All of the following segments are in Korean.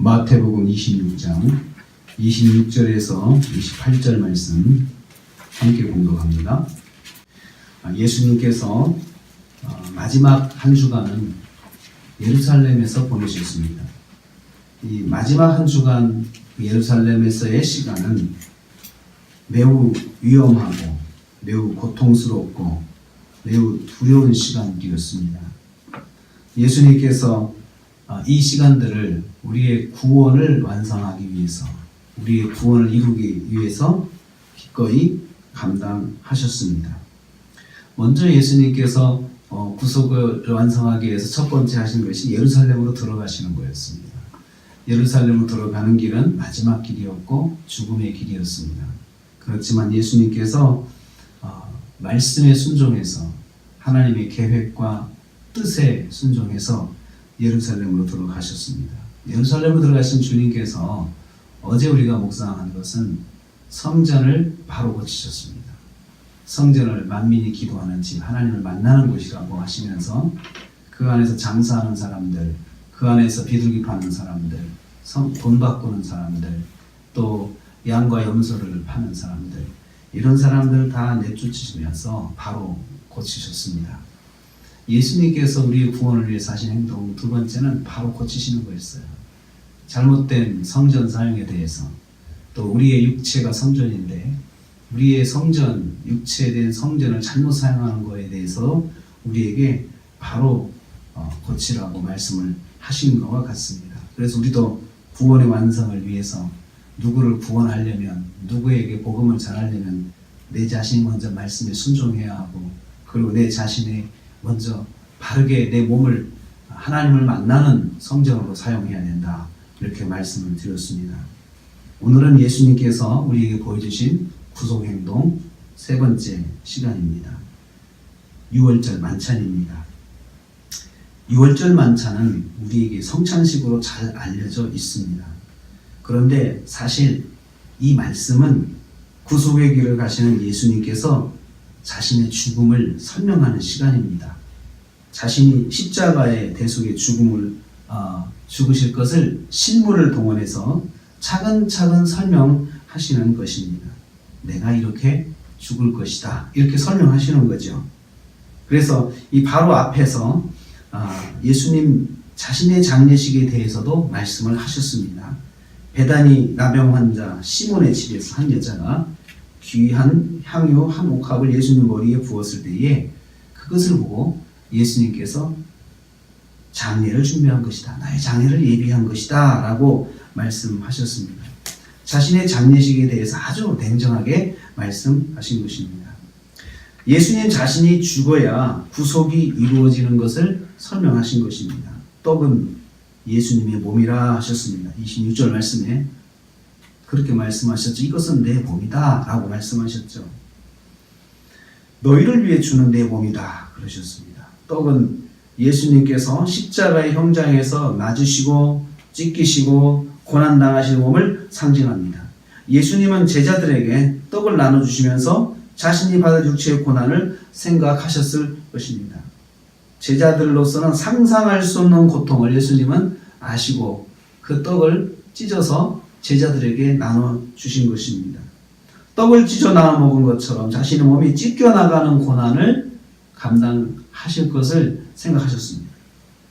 마태복음 26장 26절에서 28절 말씀 함께 공독합니다. 예수님께서 마지막 한 주간은 예루살렘에서 보내셨습니다. 이 마지막 한 주간 예루살렘에서의 시간은 매우 위험하고 매우 고통스럽고 매우 두려운 시간이었습니다. 예수님께서 이 시간들을 우리의 구원을 완성하기 위해서, 우리의 구원을 이루기 위해서 기꺼이 감당하셨습니다. 먼저 예수님께서 구속을 완성하기 위해서 첫 번째 하신 것이 예루살렘으로 들어가시는 거였습니다. 예루살렘으로 들어가는 길은 마지막 길이었고 죽음의 길이었습니다. 그렇지만 예수님께서 말씀에 순종해서 하나님의 계획과 뜻에 순종해서 예루살렘으로 들어가셨습니다. 예루살렘으로 들어가신 주님께서 어제 우리가 묵상한 것은 성전을 바로 고치셨습니다. 성전을 만민이 기도하는 집, 하나님을 만나는 곳이라고 하시면서 그 안에서 장사하는 사람들, 그 안에서 비둘기 파는 사람들, 돈 바꾸는 사람들, 또 양과 염소를 파는 사람들, 이런 사람들 다 내쫓으시면서 바로 고치셨습니다. 예수님께서 우리의 구원을 위해서 하신 행동 두 번째는 바로 고치시는 거였어요. 잘못된 성전 사용에 대해서, 또 우리의 육체가 성전인데 우리의 성전, 육체에 대한 성전을 잘못 사용하는 것에 대해서 우리에게 바로 고치라고 말씀을 하신 것과 같습니다. 그래서 우리도 구원의 완성을 위해서 누구를 구원하려면, 누구에게 복음을 전하려면 내 자신이 먼저 말씀에 순종해야 하고, 그리고 내 자신이 먼저 바르게 내 몸을 하나님을 만나는 성전으로 사용해야 된다, 이렇게 말씀을 드렸습니다. 오늘은 예수님께서 우리에게 보여주신 구속행동 세 번째 시간입니다. 6월절 만찬입니다. 6월절 만찬은 우리에게 성찬식으로 잘 알려져 있습니다. 그런데 사실 이 말씀은 구속의 길을 가시는 예수님께서 자신의 죽음을 설명하는 시간입니다. 자신이 십자가의 대속의 죽음을 죽으실 것을 실물을 동원해서 차근차근 설명하시는 것입니다. 내가 이렇게 죽을 것이다, 이렇게 설명하시는 거죠. 그래서 이 바로 앞에서 예수님 자신의 장례식에 대해서도 말씀을 하셨습니다. 베다니 나병 환자 시몬의 집에서 한 여자가 귀한 향유 한 옥합을 예수님 머리에 부었을 때에 그것을 보고 예수님께서 장례를 준비한 것이다, 나의 장례를 예비한 것이다 라고 말씀하셨습니다. 자신의 장례식에 대해서 아주 냉정하게 말씀하신 것입니다. 예수님 자신이 죽어야 구속이 이루어지는 것을 설명하신 것입니다. 떡은 예수님의 몸이라 하셨습니다. 26절 말씀에 그렇게 말씀하셨죠. 이것은 내 몸이다 라고 말씀하셨죠. 너희를 위해 주는 내 몸이다 그러셨습니다. 떡은 예수님께서 십자가의 형장에서 맞으시고 찢기시고 고난당하신 몸을 상징합니다. 예수님은 제자들에게 떡을 나눠주시면서 자신이 받을 육체의 고난을 생각하셨을 것입니다. 제자들로서는 상상할 수 없는 고통을 예수님은 아시고 그 떡을 찢어서 제자들에게 나눠주신 것입니다. 떡을 찢어 나눠 먹은 것처럼 자신의 몸이 찢겨나가는 고난을 감당하실 것을 생각하셨습니다.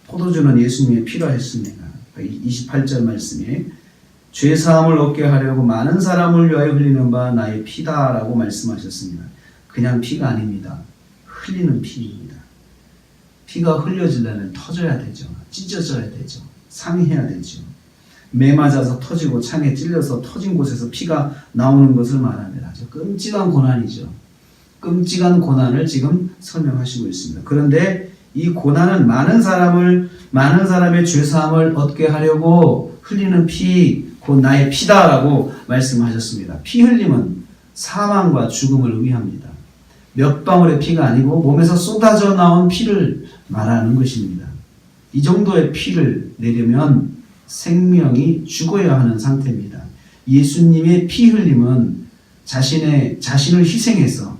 포도주는 예수님의 피라 했습니다. 28절 말씀에 죄사함을 얻게 하려고 많은 사람을 위하여 흘리는 바 나의 피다라고 말씀하셨습니다. 그냥 피가 아닙니다. 흘리는 피입니다. 피가 흘려지려면 터져야 되죠. 찢어져야 되죠. 상해야 되죠. 매 맞아서 터지고 창에 찔려서 터진 곳에서 피가 나오는 것을 말합니다. 아주 끔찍한 고난이죠. 끔찍한 고난을 지금 설명하시고 있습니다. 그런데 이 고난은 많은 사람의 죄사함을 얻게 하려고 흘리는 피, 곧 나의 피다라고 말씀하셨습니다. 피 흘림은 사망과 죽음을 의미합니다. 몇 방울의 피가 아니고 몸에서 쏟아져 나온 피를 말하는 것입니다. 이 정도의 피를 내려면 생명이 죽어야 하는 상태입니다. 예수님의 피 흘림은 자신을 희생해서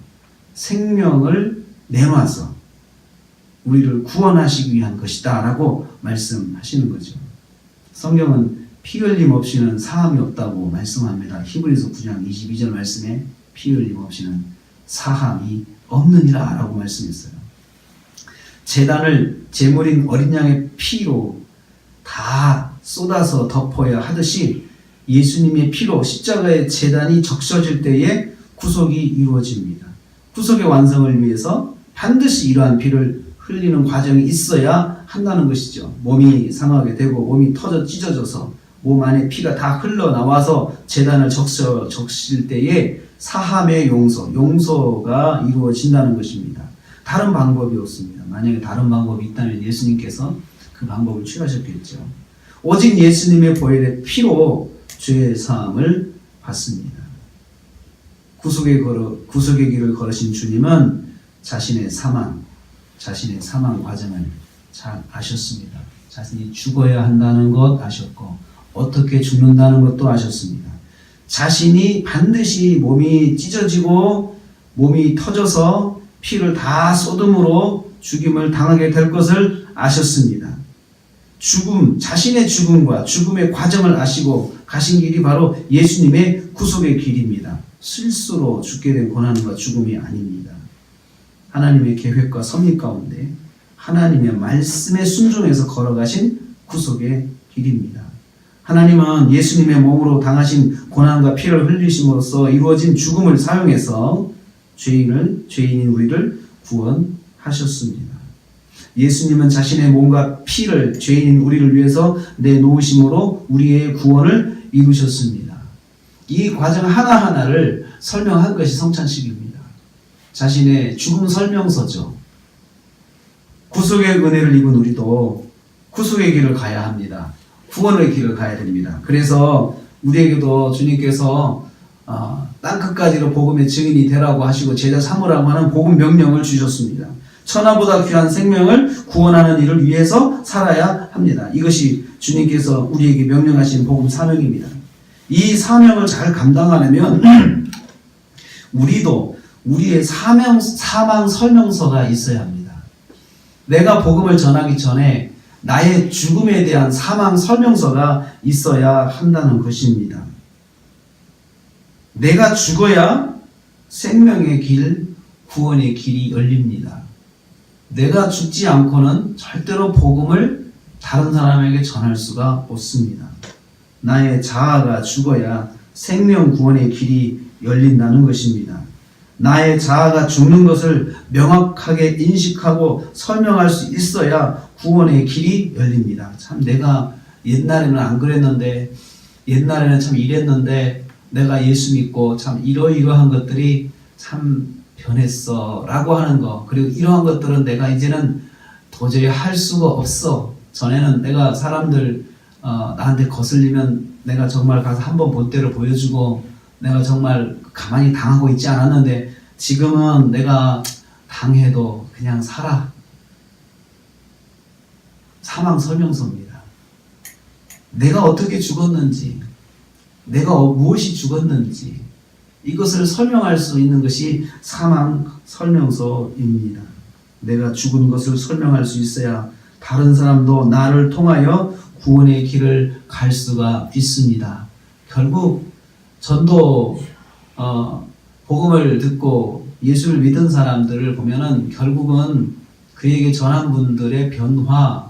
생명을 내놔서 우리를 구원하시기 위한 것이다 라고 말씀하시는 거죠. 성경은 피 흘림 없이는 사함이 없다고 말씀합니다. 히브리서 9장 22절 말씀에 피 흘림 없이는 사함이 없느니라 라고 말씀했어요. 제단을 제물인 어린 양의 피로 다 쏟아서 덮어야 하듯이 예수님의 피로 십자가의 제단이 적셔질 때에 구속이 이루어집니다. 구속의 완성을 위해서 반드시 이러한 피를 흘리는 과정이 있어야 한다는 것이죠. 몸이 상하게 되고 몸이 터져 찢어져서 몸 안에 피가 다 흘러나와서 제단을 적실 때에 사함의 용서가 이루어진다는 것입니다. 다른 방법이 없습니다. 만약에 다른 방법이 있다면 예수님께서 그 방법을 취하셨겠죠. 오직 예수님의 보혈의 피로 죄의 사함을 받습니다. 구속의 길을 걸으신 주님은 자신의 사망 과정을 잘 아셨습니다. 자신이 죽어야 한다는 것 아셨고 어떻게 죽는다는 것도 아셨습니다. 자신이 반드시 몸이 찢어지고 몸이 터져서 피를 다 쏟음으로 죽임을 당하게 될 것을 아셨습니다. 자신의 죽음과 죽음의 과정을 아시고 가신 길이 바로 예수님의 구속의 길입니다. 실수로 죽게 된 고난과 죽음이 아닙니다. 하나님의 계획과 섭리 가운데 하나님의 말씀에 순종해서 걸어가신 구속의 길입니다. 하나님은 예수님의 몸으로 당하신 고난과 피를 흘리심으로써 이루어진 죽음을 사용해서 죄인인 우리를 구원하셨습니다. 예수님은 자신의 몸과 피를 죄인인 우리를 위해서 내놓으심으로 우리의 구원을 이루셨습니다. 이 과정 하나하나를 설명한 것이 성찬식입니다. 자신의 죽음 설명서죠. 구속의 은혜를 입은 우리도 구속의 길을 가야 합니다. 구원의 길을 가야 됩니다. 그래서 우리에게도 주님께서 땅끝까지로 복음의 증인이 되라고 하시고 제자 삼으라고 하는 복음 명령을 주셨습니다. 천하보다 귀한 생명을 구원하는 일을 위해서 살아야 합니다. 이것이 주님께서 우리에게 명령하신 복음 사명입니다. 이 사명을 잘 감당하려면 우리도 우리의 사망 설명서가 있어야 합니다. 내가 복음을 전하기 전에 나의 죽음에 대한 사망 설명서가 있어야 한다는 것입니다. 내가 죽어야 생명의 길, 구원의 길이 열립니다. 내가 죽지 않고는 절대로 복음을 다른 사람에게 전할 수가 없습니다. 나의 자아가 죽어야 생명 구원의 길이 열린다는 것입니다. 나의 자아가 죽는 것을 명확하게 인식하고 설명할 수 있어야 구원의 길이 열립니다. 참 내가 옛날에는 안 그랬는데, 옛날에는 참 이랬는데, 내가 예수 믿고 참 이러이러한 것들이 참 변했어 라고 하는 거, 그리고 이러한 것들은 내가 이제는 도저히 할 수가 없어. 전에는 내가 사람들 나한테 거슬리면 내가 정말 가서 한번 본때를 보여주고 내가 정말 가만히 당하고 있지 않았는데 지금은 내가 당해도 그냥 살아. 사망 설명서입니다. 내가 어떻게 죽었는지, 내가 무엇이 죽었는지 이것을 설명할 수 있는 것이 사망 설명서입니다. 내가 죽은 것을 설명할 수 있어야 다른 사람도 나를 통하여 구원의 길을 갈 수가 있습니다. 결국 전도 복음을 듣고 예수를 믿은 사람들을 보면은 결국은 그에게 전한 분들의 변화,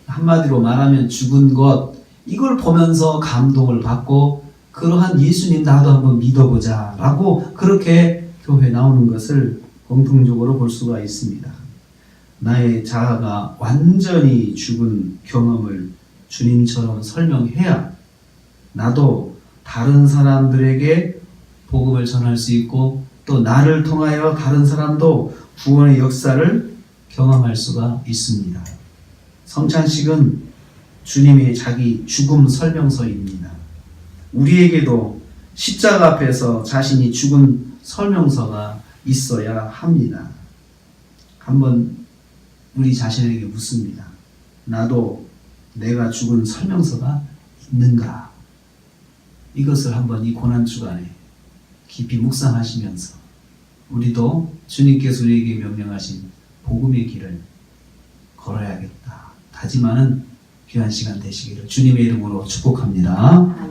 한마디로 말하면 죽은 것, 이걸 보면서 감동을 받고 그러한 예수님 나도 한번 믿어보자 라고 그렇게 교회에 나오는 것을 공통적으로 볼 수가 있습니다. 나의 자아가 완전히 죽은 경험을 주님처럼 설명해야 나도 다른 사람들에게 복음을 전할 수 있고 또 나를 통하여 다른 사람도 구원의 역사를 경험할 수가 있습니다. 성찬식은 주님의 자기 죽음 설명서입니다. 우리에게도 십자가 앞에서 자신이 죽은 설명서가 있어야 합니다. 한번 우리 자신에게 묻습니다. 나도 내가 죽은 설명서가 있는가? 이것을 한번 이 고난주간에 깊이 묵상하시면서 우리도 주님께서 우리에게 명령하신 복음의 길을 걸어야겠다 다짐하는 귀한 시간 되시기를 주님의 이름으로 축복합니다.